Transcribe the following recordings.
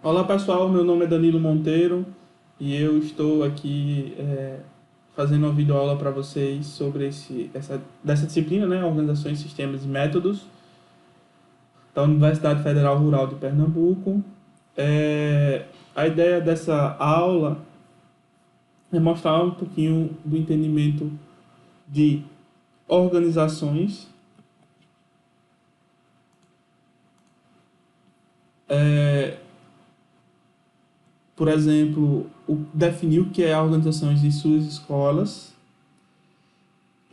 Olá pessoal, meu nome é Danilo Monteiro e eu estou aqui fazendo uma videoaula para vocês sobre dessa disciplina, né, Organizações, Sistemas e Métodos, da Universidade Federal Rural de Pernambuco. A ideia dessa aula é mostrar um pouquinho do entendimento de organizações, por exemplo, definir o que é a organização de suas escolas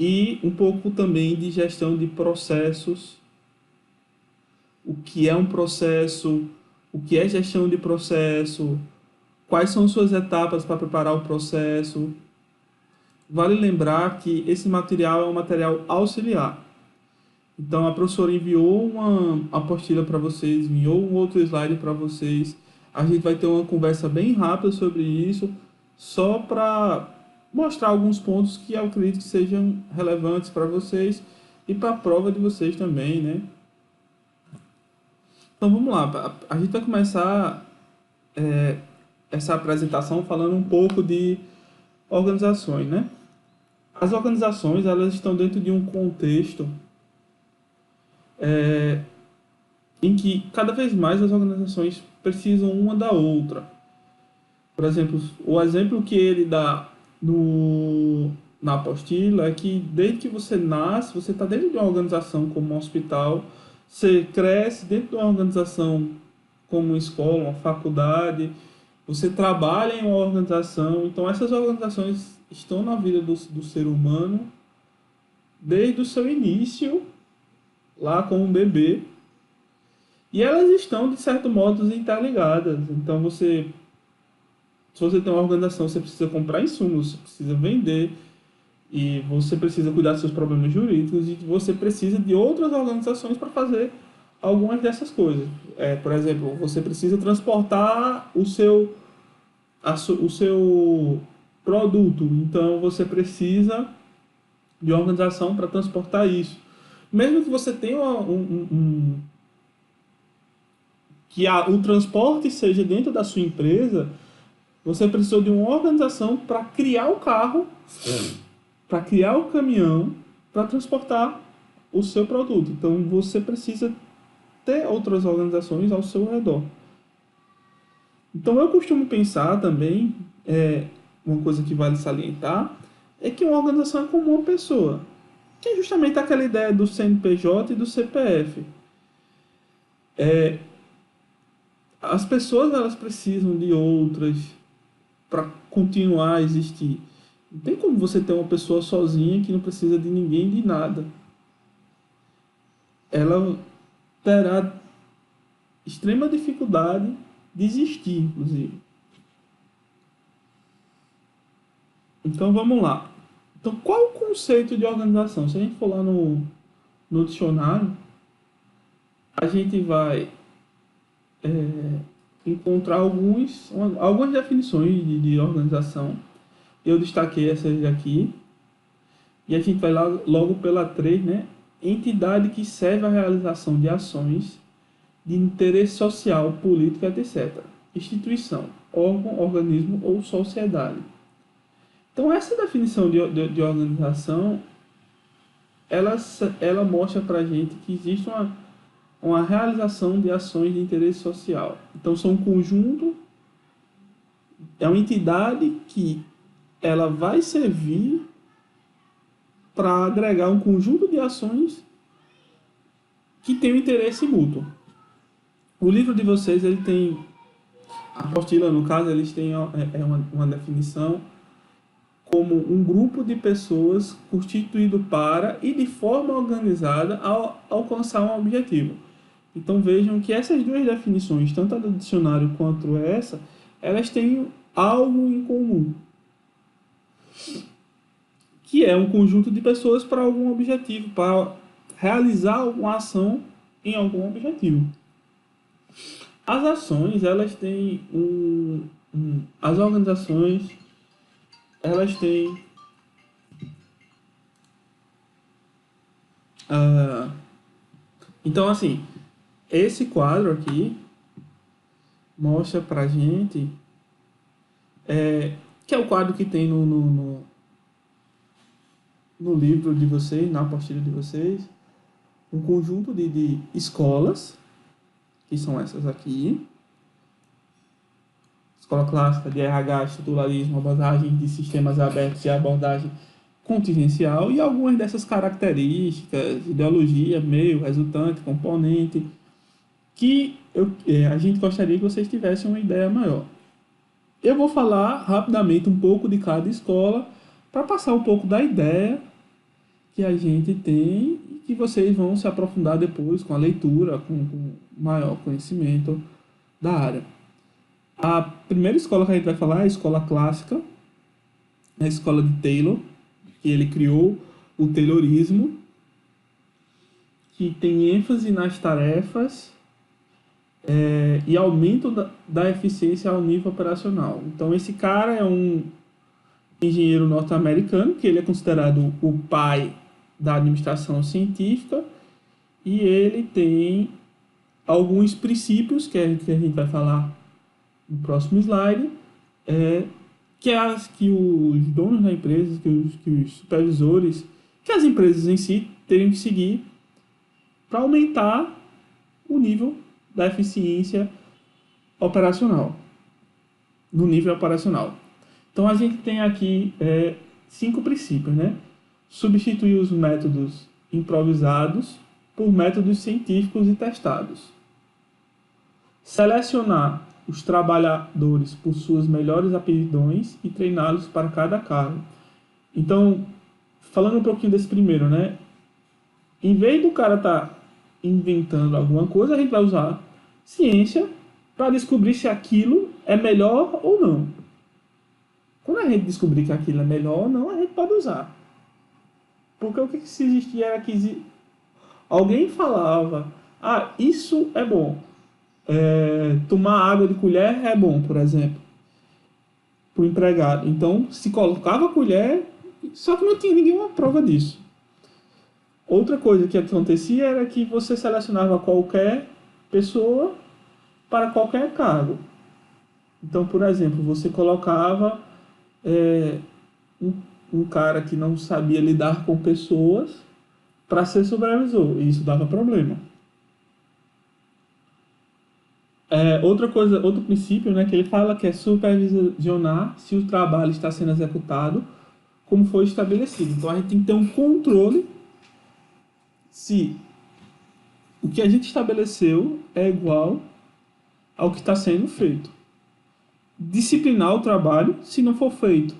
e um pouco também de gestão de processos, o que é um processo, o que é gestão de processo, quais são suas etapas para preparar o processo. Vale lembrar que esse material é um material auxiliar. Então, a professora enviou uma apostila para vocês, enviou um outro slide para vocês. A gente vai ter uma conversa bem rápida sobre isso, só para mostrar alguns pontos que eu acredito que sejam relevantes para vocês e para a prova de vocês também, né? Então vamos lá, a gente vai começar essa apresentação falando um pouco de organizações, né? As organizações, elas estão dentro de um contexto em que cada vez mais as organizações precisam uma da outra. Por exemplo, o exemplo que ele dá na apostila é que desde que você nasce, você está dentro de uma organização como um hospital, você cresce dentro de uma organização como uma escola, uma faculdade, você trabalha em uma organização. Então, essas organizações estão na vida do ser humano desde o seu início, lá como um bebê, e elas estão, de certo modo, interligadas. Então, se você tem uma organização, você precisa comprar insumos, você precisa vender, e você precisa cuidar dos seus problemas jurídicos, e você precisa de outras organizações para fazer algumas dessas coisas. Por exemplo, você precisa transportar o seu produto, então você precisa de uma organização para transportar isso. Mesmo que você tenha o transporte seja dentro da sua empresa, você precisou de uma organização para criar o carro, para criar o caminhão, para transportar o seu produto. Então você precisa ter outras organizações ao seu redor. Então eu costumo pensar também, uma coisa que vale salientar, é que uma organização é como uma pessoa, que é justamente aquela ideia do CNPJ e do CPF. As pessoas, elas precisam de outras para continuar a existir. Não tem como você ter uma pessoa sozinha que não precisa de ninguém, de nada. Ela terá extrema dificuldade de existir, inclusive. Então vamos lá. Então, qual é o conceito de organização? Se a gente for lá no dicionário, a gente vai encontrar algumas definições de organização. Eu destaquei essas daqui. E a gente vai lá logo pela 3, né? Entidade que serve à realização de ações de interesse social, político, etc. Instituição, órgão, organismo ou sociedade. Então, essa definição de organização, ela mostra para a gente que existe uma realização de ações de interesse social. Então, são um conjunto, é uma entidade que ela vai servir para agregar um conjunto de ações que tem um interesse mútuo. O livro de vocês, ele tem, a apostila, no caso, eles têm uma definição como um grupo de pessoas constituído para e de forma organizada ao alcançar um objetivo. Então vejam que essas duas definições, tanto a do dicionário quanto essa, elas têm algo em comum, que é um conjunto de pessoas para algum objetivo, para realizar alguma ação em algum objetivo. As ações, elas têm as organizações, elas têm então assim, esse quadro aqui mostra pra gente, que é o quadro que tem no livro de vocês, na apostila de vocês, um conjunto de escolas, que são essas aqui: escola clássica de RH, estruturalismo, abordagem de sistemas abertos e abordagem contingencial, e algumas dessas características, ideologia, meio, resultante, componente, que a gente gostaria que vocês tivessem uma ideia maior. Eu vou falar rapidamente um pouco de cada escola para passar um pouco da ideia que a gente tem e que vocês vão se aprofundar depois com a leitura, com maior conhecimento da área. A primeira escola que a gente vai falar é a escola clássica, a escola de Taylor, que ele criou o Taylorismo, que tem ênfase nas tarefas e aumento da eficiência ao nível operacional. Então, esse cara é um engenheiro norte-americano, que ele é considerado o pai da administração científica, e ele tem alguns princípios que a gente vai falar no próximo slide, que os donos da empresa, que os supervisores, que as empresas em si teriam que seguir para aumentar o nível da eficiência operacional, no nível operacional. Então, a gente tem aqui 5 princípios, né? Substituir os métodos improvisados por métodos científicos e testados. Selecionar os trabalhadores por suas melhores aptidões e treiná-los para cada cargo. Então, falando um pouquinho desse primeiro, né? Em vez do cara estar inventando alguma coisa, a gente vai usar ciência para descobrir se aquilo é melhor ou não. Quando a gente descobrir que aquilo é melhor ou não, a gente pode usar. Porque o que se existia era que alguém falava: isso é bom. Tomar água de colher é bom, por exemplo, para o empregado. Então, se colocava a colher, só que não tinha nenhuma prova disso. Outra coisa que acontecia era que você selecionava qualquer pessoa para qualquer cargo. Então, por exemplo, você colocava um cara que não sabia lidar com pessoas para ser supervisor, e isso dava problema. Outro princípio, né, que ele fala, que é supervisionar se o trabalho está sendo executado como foi estabelecido. Então, a gente tem que ter um controle se o que a gente estabeleceu é igual ao que está sendo feito. Disciplinar o trabalho se não for feito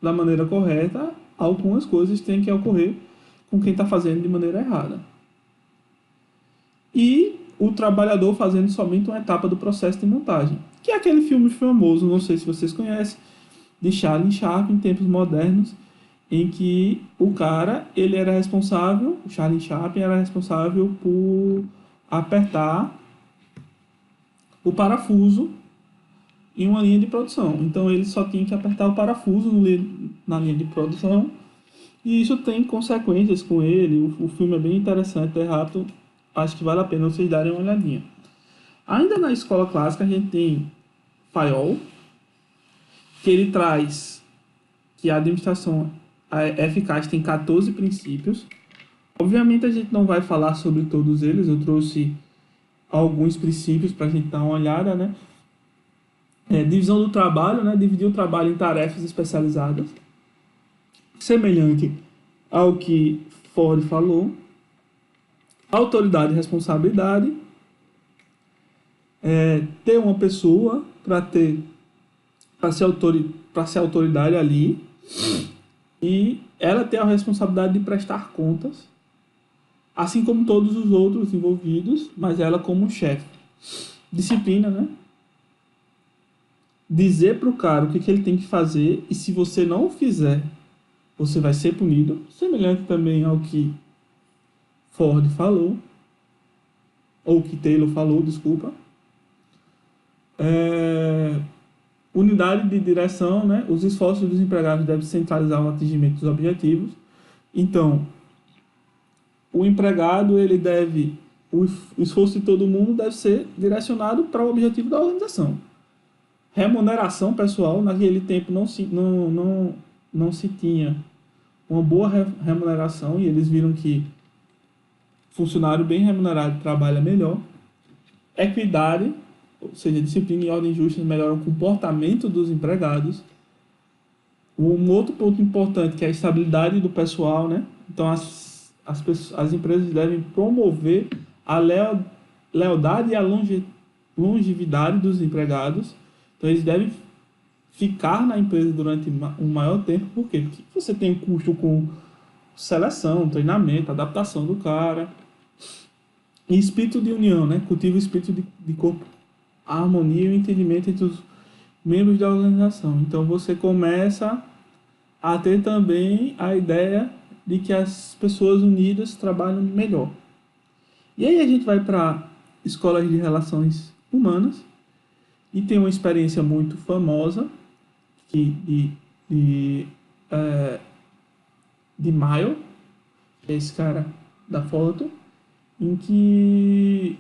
da maneira correta, algumas coisas têm que ocorrer com quem está fazendo de maneira errada. E o trabalhador fazendo somente uma etapa do processo de montagem, que é aquele filme famoso, não sei se vocês conhecem, de Charlie Chaplin, em tempos modernos, em que o cara, ele era responsável, o Charlie Chaplin era responsável por apertar o parafuso em uma linha de produção. Então ele só tinha que apertar o parafuso na linha de produção, e isso tem consequências com ele. O filme é bem interessante, é rápido, acho que vale a pena vocês darem uma olhadinha. Ainda na escola clássica a gente tem Fayol, que ele traz que a administração eficaz tem 14 princípios. Obviamente a gente não vai falar sobre todos eles, eu trouxe alguns princípios para a gente dar uma olhada, né? Divisão do trabalho, né? Dividir o trabalho em tarefas especializadas, semelhante ao que Ford falou. Autoridade e responsabilidade, ter uma pessoa para ser autoridade ali, e ela ter a responsabilidade de prestar contas, assim como todos os outros envolvidos, mas ela como chefe. Disciplina, né? Dizer para o cara o que ele tem que fazer, e se você não fizer, você vai ser punido, semelhante também ao que Ford falou, ou que Taylor falou, desculpa. Unidade de direção, né? Os esforços dos empregados devem centralizar o atingimento dos objetivos. Então, o empregado, ele deve o esforço de todo mundo deve ser direcionado para o objetivo da organização. Remuneração pessoal, naquele tempo não se tinha uma boa remuneração, e eles viram que funcionário bem remunerado trabalha melhor. Equidade, ou seja, disciplina e ordem justa melhoram o comportamento dos empregados. Um outro ponto importante que é a estabilidade do pessoal, né? Então as empresas devem promover a lealdade e a longevidade dos empregados. Então eles devem ficar na empresa durante um maior tempo. Por quê? Porque você tem custo com seleção, treinamento, adaptação do cara. E espírito de união, né? Cultiva o espírito de corpo, a harmonia e o entendimento entre os membros da organização. Então você começa a ter também a ideia de que as pessoas unidas trabalham melhor. E aí a gente vai para escolas de relações humanas e tem uma experiência muito famosa de Mayo, que é esse cara da foto, em que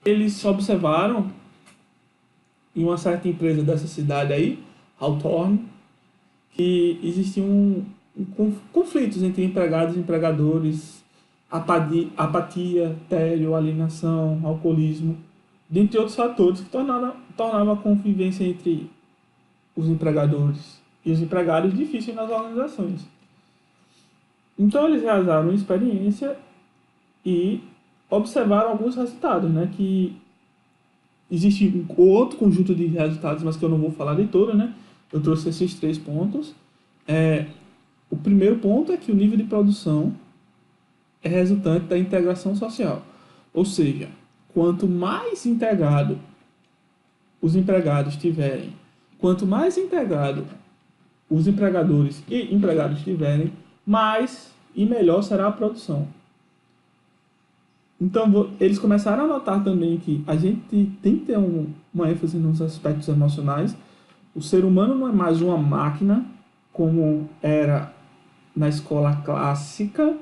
eles observaram em uma certa empresa dessa cidade aí, Hawthorne, que existiam conflitos entre empregados e empregadores, apatia, tédio, alienação, alcoolismo, dentre outros fatores que tornavam a convivência entre os empregadores e os empregados difícil nas organizações. Então eles realizaram uma experiência e observaram alguns resultados, né? Que existe outro conjunto de resultados, mas que eu não vou falar de todo, né? Eu trouxe esses 3 pontos. O primeiro ponto é que o nível de produção é resultante da integração social. Ou seja, quanto mais integrado os empregados tiverem, quanto mais integrado os empregadores e empregados tiverem, mais e melhor será a produção. Então, eles começaram a notar também que a gente tem que ter uma ênfase nos aspectos emocionais. O ser humano não é mais uma máquina, como era na escola clássica.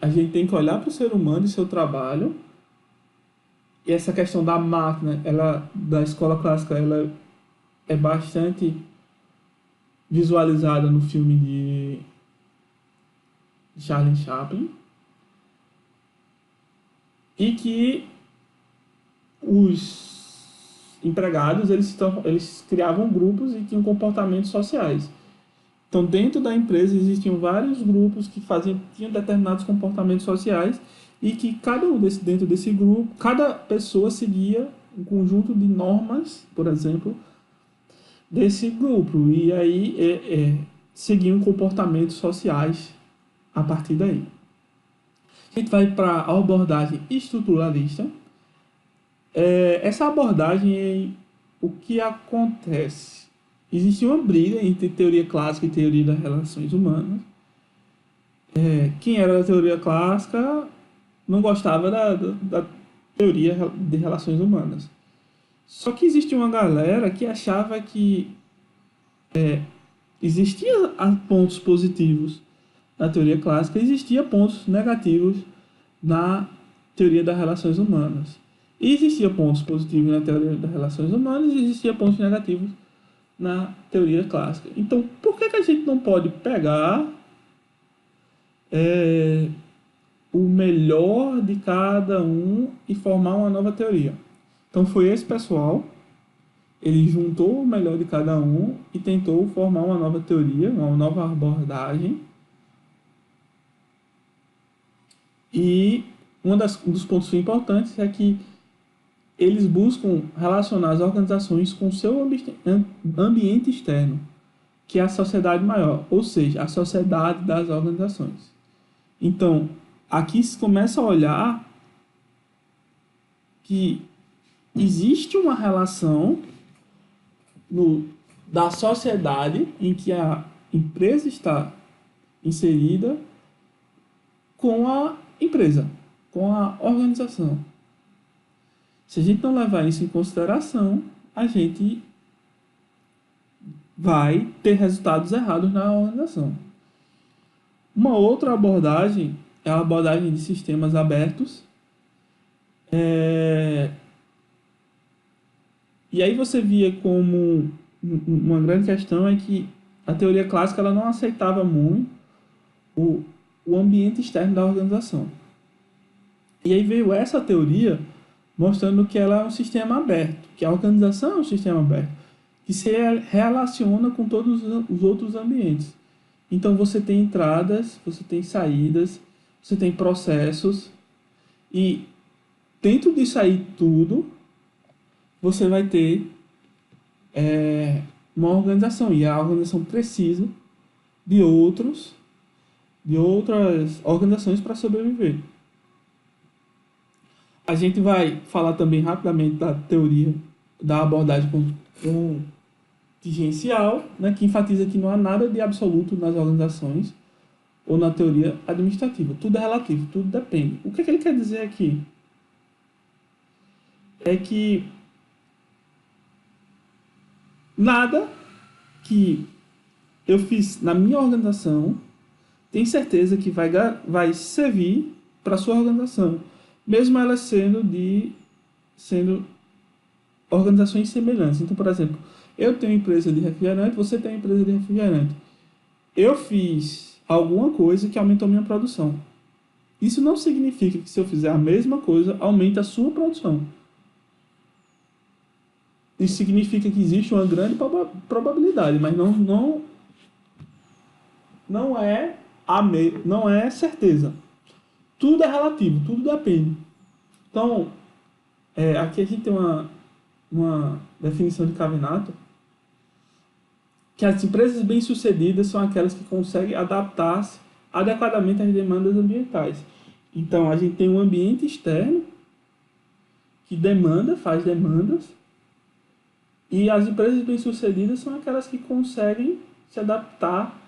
A gente tem que olhar para o ser humano e seu trabalho. E essa questão da máquina, da escola clássica, ela é bastante visualizada no filme de Charlie Chaplin. E que os empregados eles criavam grupos e tinham comportamentos sociais. Então, dentro da empresa existiam vários grupos que tinham determinados comportamentos sociais e que dentro desse grupo, cada pessoa seguia um conjunto de normas, por exemplo, desse grupo. E aí seguiam comportamentos sociais a partir daí. A gente vai para a abordagem estruturalista. Essa abordagem, o que acontece? Existe uma briga entre teoria clássica e teoria das relações humanas. Quem era da teoria clássica não gostava da teoria de relações humanas. Só que existia uma galera que achava que existia pontos positivos na teoria clássica, existia pontos negativos na teoria das relações humanas. E existia pontos positivos na teoria das relações humanas e existia pontos negativos na teoria clássica. Então, por que a gente não pode pegar o melhor de cada um e formar uma nova teoria? Então, foi esse pessoal, ele juntou o melhor de cada um e tentou formar uma nova teoria, uma nova abordagem. E um dos pontos importantes é que eles buscam relacionar as organizações com o seu ambiente externo, que é a sociedade maior, ou seja, a sociedade das organizações. Então, aqui se começa a olhar que existe uma relação da sociedade em que a empresa está inserida com a empresa, com a organização. Se a gente não levar isso em consideração, a gente vai ter resultados errados na organização. Uma outra abordagem é a abordagem de sistemas abertos. É, E aí você via como uma grande questão é que a teoria clássica ela não aceitava muito o, o ambiente externo da organização. E aí veio essa teoria mostrando que ela é um sistema aberto, que a organização é um sistema aberto, que se relaciona com todos os outros ambientes. Então você tem entradas, você tem saídas, você tem processos, e dentro disso aí tudo, você vai ter uma organização, e a organização precisa de de outras organizações para sobreviver. A gente vai falar também rapidamente da teoria da abordagem contingencial, né, que enfatiza que não há nada de absoluto nas organizações ou na teoria administrativa. Tudo é relativo, tudo depende. O que ele quer dizer aqui? É que nada que eu fiz na minha organização tem certeza que vai servir para a sua organização, mesmo elas sendo organizações semelhantes. Então, por exemplo, eu tenho empresa de refrigerante, você tem empresa de refrigerante. Eu fiz alguma coisa que aumentou minha produção. Isso não significa que se eu fizer a mesma coisa, aumente a sua produção. Isso significa que existe uma grande probabilidade, mas não é certeza. Tudo é relativo, tudo depende. Então, aqui a gente tem uma definição de Cavinato, que as empresas bem-sucedidas são aquelas que conseguem adaptar-se adequadamente às demandas ambientais. Então, a gente tem um ambiente externo que faz demandas, e as empresas bem-sucedidas são aquelas que conseguem se adaptar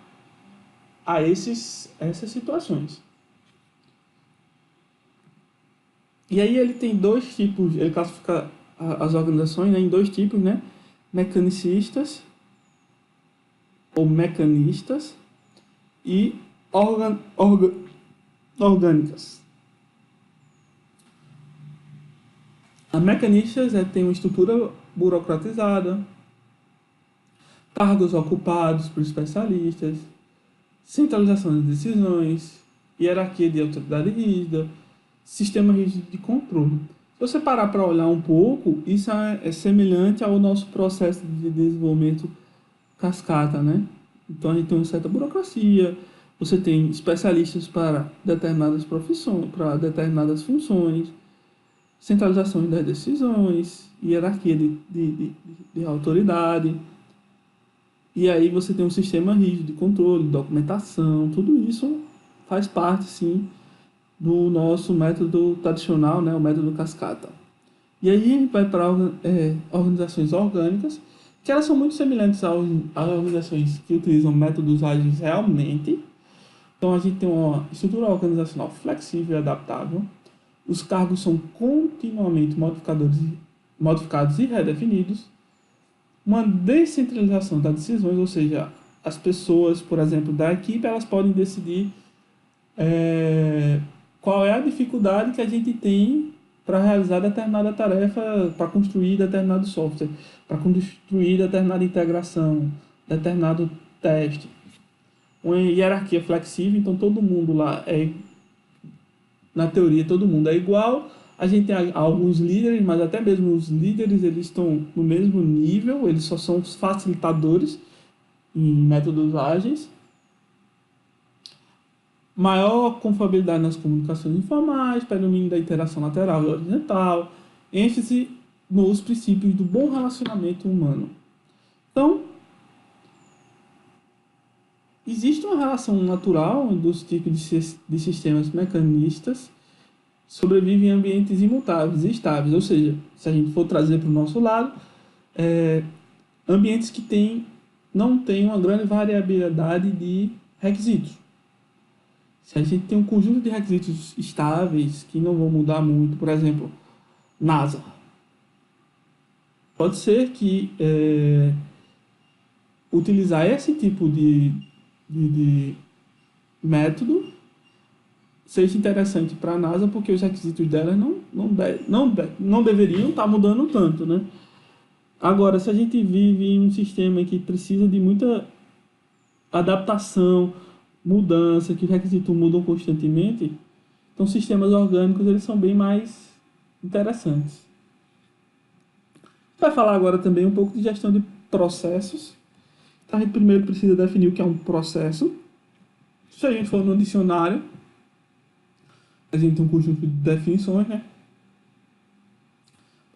a essas situações. E aí ele tem dois tipos, ele classifica as organizações, né, em dois tipos, né? Mecanicistas ou mecanistas e orgânicas. A mecanistas tem uma estrutura burocratizada, cargos ocupados por especialistas, centralização das decisões, hierarquia de autoridade rígida, sistema rígido de controle. Se você parar para olhar um pouco, isso é semelhante ao nosso processo de desenvolvimento cascata, né? Então a gente tem uma certa burocracia, você tem especialistas para determinadas profissões, para determinadas funções, centralização das decisões, hierarquia de autoridade. E aí você tem um sistema rígido de controle, documentação, tudo isso faz parte, sim, do nosso método tradicional, né, o método cascata. E aí a gente vai para organizações orgânicas, que elas são muito semelhantes às organizações que utilizam métodos ágeis realmente. Então a gente tem uma estrutura organizacional flexível e adaptável, os cargos são continuamente modificados e redefinidos, uma descentralização das decisões, ou seja, as pessoas, por exemplo, da equipe, elas podem decidir qual é a dificuldade que a gente tem para realizar determinada tarefa, para construir determinado software, para construir determinada integração, determinado teste. Uma hierarquia flexível, então todo mundo lá na teoria todo mundo é igual. A gente tem alguns líderes, mas até mesmo os líderes eles estão no mesmo nível, eles só são os facilitadores em métodos ágeis. Maior confiabilidade nas comunicações informais, predomínio da interação lateral e horizontal, ênfase nos princípios do bom relacionamento humano. Então, existe uma relação natural dos tipos de sistemas mecanistas sobrevivem em ambientes imutáveis e estáveis, ou seja, se a gente for trazer para o nosso lado, ambientes que não têm uma grande variabilidade de requisitos. Se a gente tem um conjunto de requisitos estáveis que não vão mudar muito, por exemplo, NASA, pode ser que utilizar esse tipo de método seja interessante para a NASA, porque os requisitos dela não deveriam estar mudando tanto, né? Agora, se a gente vive em um sistema que precisa de muita adaptação, mudança, que os requisitos mudam constantemente, então sistemas orgânicos eles são bem mais interessantes. Vai falar agora também um pouco de gestão de processos. Então, a gente primeiro precisa definir o que é um processo. Se a gente for no dicionário, a gente tem um conjunto de definições, né?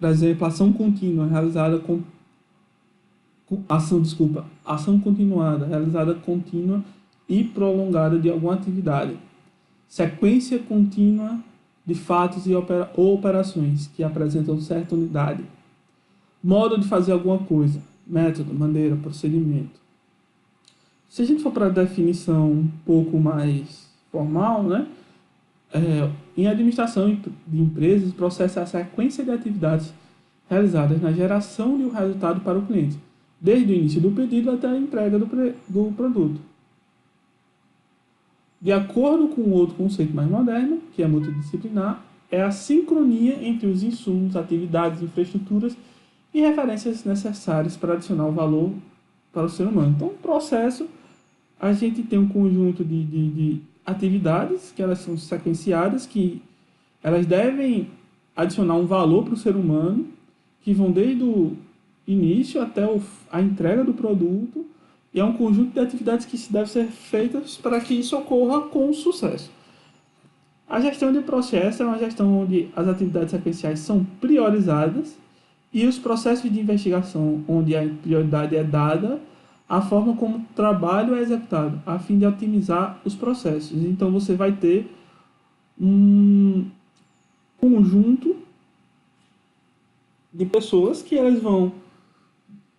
Por exemplo, ação contínua realizada ação continuada realizada contínua e prolongada de alguma atividade. Sequência contínua de fatos ou operações que apresentam certa unidade. Modo de fazer alguma coisa, método, maneira, procedimento. Se a gente for para a definição um pouco mais formal, né? Em administração de empresas, o processo é a sequência de atividades realizadas na geração de um resultado para o cliente, desde o início do pedido até a entrega do produto. De acordo com outro conceito mais moderno, que é multidisciplinar, é a sincronia entre os insumos, atividades, infraestruturas e referências necessárias para adicionar o valor para o ser humano. Então, o processo, a gente tem um conjunto de atividades que elas são sequenciadas, que elas devem adicionar um valor para o ser humano, que vão desde o início até a entrega do produto, e é um conjunto de atividades que devem ser feitas para que isso ocorra com sucesso. A gestão de processo é uma gestão onde as atividades sequenciais são priorizadas e os processos de investigação, onde a prioridade é dada a forma como o trabalho é executado, a fim de otimizar os processos. Então, você vai ter um conjunto de pessoas que elas vão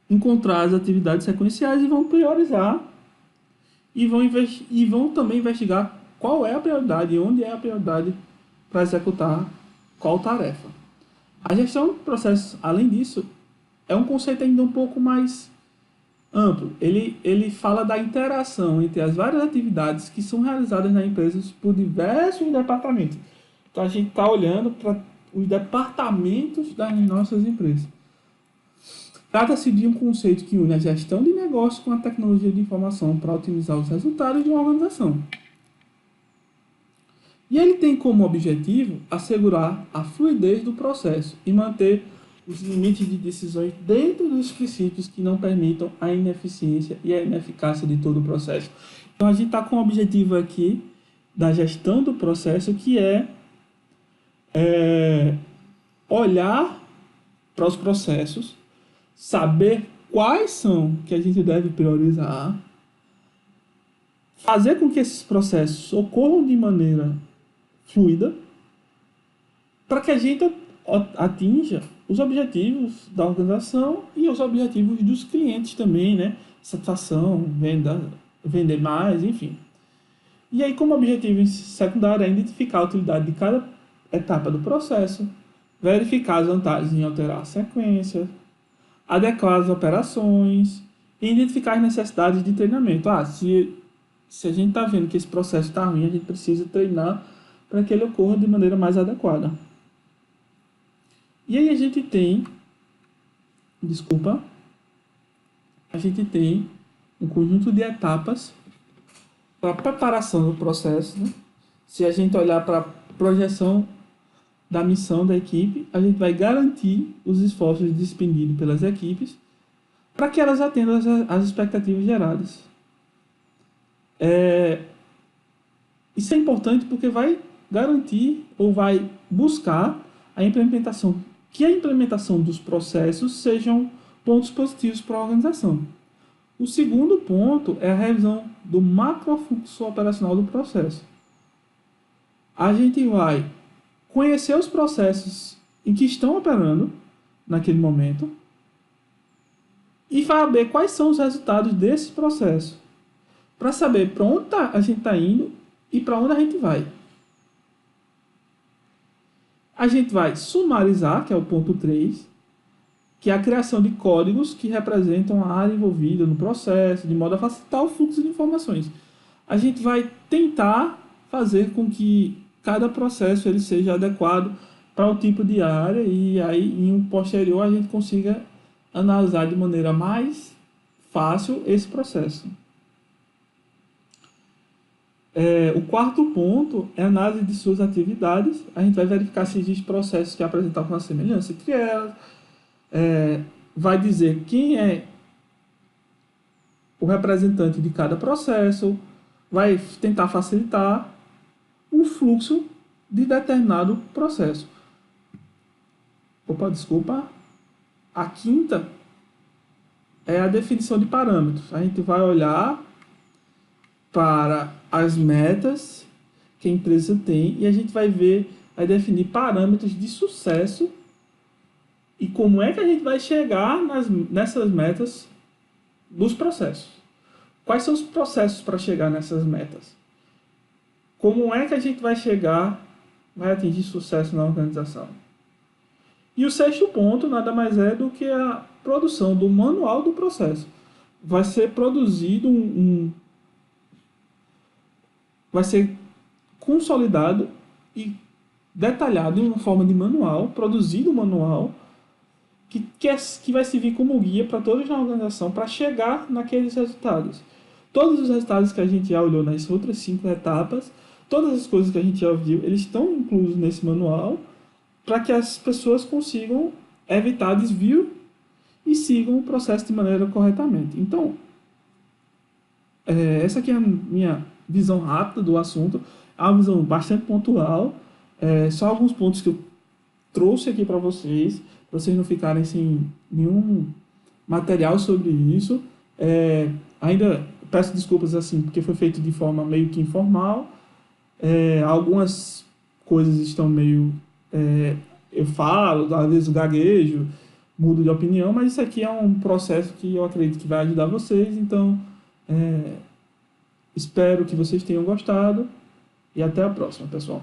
encontrar as atividades sequenciais e vão priorizar e vão também investigar qual é a prioridade e onde é a prioridade para executar qual tarefa. A gestão de processos, além disso, é um conceito ainda um pouco mais amplo. Ele fala da interação entre as várias atividades que são realizadas na empresa por diversos departamentos. Então, a gente está olhando para os departamentos das nossas empresas. Trata-se de um conceito que une a gestão de negócio com a tecnologia de informação para otimizar os resultados de uma organização. E ele tem como objetivo assegurar a fluidez do processo e manter os limites de decisões dentro dos princípios que não permitam a ineficiência e a ineficácia de todo o processo. Então, a gente está com o objetivo aqui da gestão do processo, que é olhar para os processos, saber quais são que a gente deve priorizar, fazer com que esses processos ocorram de maneira fluida, para que a gente atinja os objetivos da organização e os objetivos dos clientes também, né? Satisfação, venda, vender mais, enfim. E aí, como objetivo secundário, é identificar a utilidade de cada etapa do processo, verificar as vantagens em alterar a sequência, adequar as operações e identificar as necessidades de treinamento. Se a gente está vendo que esse processo está ruim, a gente precisa treinar para que ele ocorra de maneira mais adequada. E aí a gente tem um conjunto de etapas para a preparação do processo, né? Se a gente olhar para a projeção da missão da equipe, a gente vai garantir os esforços despendidos pelas equipes para que elas atendam às expectativas geradas. Isso é importante porque vai garantir ou vai buscar que a implementação dos processos sejam pontos positivos para a organização. O segundo ponto é a revisão do macrofluxo operacional do processo. A gente vai conhecer os processos em que estão operando naquele momento e saber quais são os resultados desse processo, para saber para onde a gente está indo e para onde a gente vai. A gente vai sumarizar, que é o ponto 3, que é a criação de códigos que representam a área envolvida no processo, de modo a facilitar o fluxo de informações. A gente vai tentar fazer com que cada processo ele seja adequado para o tipo de área e aí em um posterior a gente consiga analisar de maneira mais fácil esse processo. O quarto ponto é a análise de suas atividades. A gente vai verificar se existem processos que apresentam uma semelhança entre elas. Vai dizer quem é o representante de cada processo, vai tentar facilitar o fluxo de determinado processo. Desculpa. A quinta é a definição de parâmetros. A gente vai olhar para as metas que a empresa tem e a gente vai definir parâmetros de sucesso e como é que a gente vai chegar nessas metas dos processos. Quais são os processos para chegar nessas metas? Como é que a gente vai atingir sucesso na organização? E o sexto ponto nada mais é do que a produção do manual do processo. Vai ser produzido vai ser consolidado e detalhado em uma forma de manual, produzido um manual que vai servir como guia para todos na organização para chegar naqueles resultados. Todos os resultados que a gente já olhou nas outras 5 etapas, todas as coisas que a gente já viu, eles estão inclusos nesse manual para que as pessoas consigam evitar desvio e sigam o processo de maneira corretamente. Então, essa aqui é a minha visão rápida do assunto, é uma visão bastante pontual, só alguns pontos que eu trouxe aqui para vocês não ficarem sem nenhum material sobre isso. Ainda peço desculpas assim, porque foi feito de forma meio que informal. Algumas coisas estão meio... eu falo, às vezes gaguejo, mudo de opinião, mas isso aqui é um processo que eu acredito que vai ajudar vocês, então espero que vocês tenham gostado e até a próxima, pessoal.